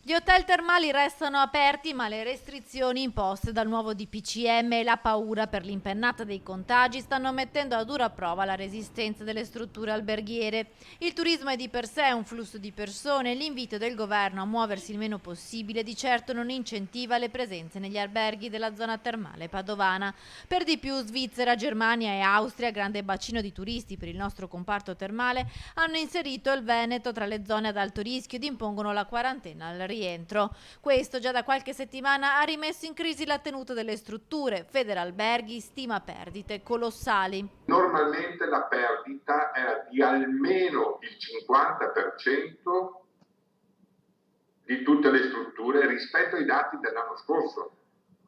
Gli hotel termali restano aperti, ma le restrizioni imposte dal nuovo DPCM e la paura per l'impennata dei contagi stanno mettendo a dura prova la resistenza delle strutture alberghiere. Il turismo è di per sé un flusso di persone e l'invito del governo a muoversi il meno possibile di certo non incentiva le presenze negli alberghi della zona termale padovana. Per di più, Svizzera, Germania e Austria, grande bacino di turisti per il nostro comparto termale, hanno inserito il Veneto tra le zone ad alto rischio ed impongono la quarantena al rientro. Questo già da qualche settimana ha rimesso in crisi la tenuta delle strutture. Federalberghi stima perdite colossali. Normalmente la perdita era di almeno il 50% di tutte le strutture rispetto ai dati dell'anno scorso,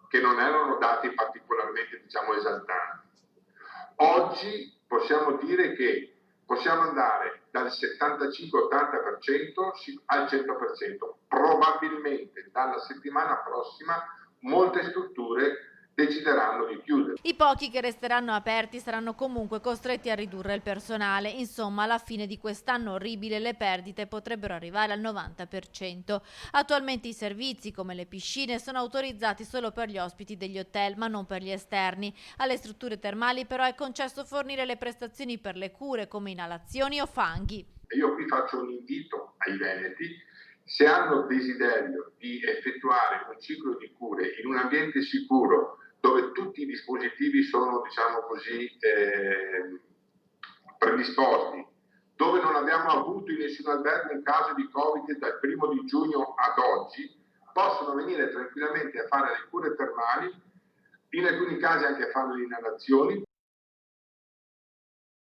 che non erano dati particolarmente, esaltanti. Oggi possiamo dire che possiamo andare dal 75-80% al 100%. Probabilmente dalla settimana prossima molte strutture decideranno di chiudere. I pochi che resteranno aperti saranno comunque costretti a ridurre il personale. Insomma, alla fine di quest'anno orribile le perdite potrebbero arrivare al 90%. Attualmente i servizi, come le piscine, sono autorizzati solo per gli ospiti degli hotel, ma non per gli esterni. Alle strutture termali però è concesso fornire le prestazioni per le cure, come inalazioni o fanghi. Io qui faccio un invito ai veneti: se hanno desiderio di effettuare un ciclo di cure in un ambiente sicuro, dove tutti i dispositivi sono, predisposti, dove non abbiamo avuto in nessun albergo un caso di Covid dal 1° giugno ad oggi, possono venire tranquillamente a fare le cure termali, in alcuni casi anche a fare le inalazioni.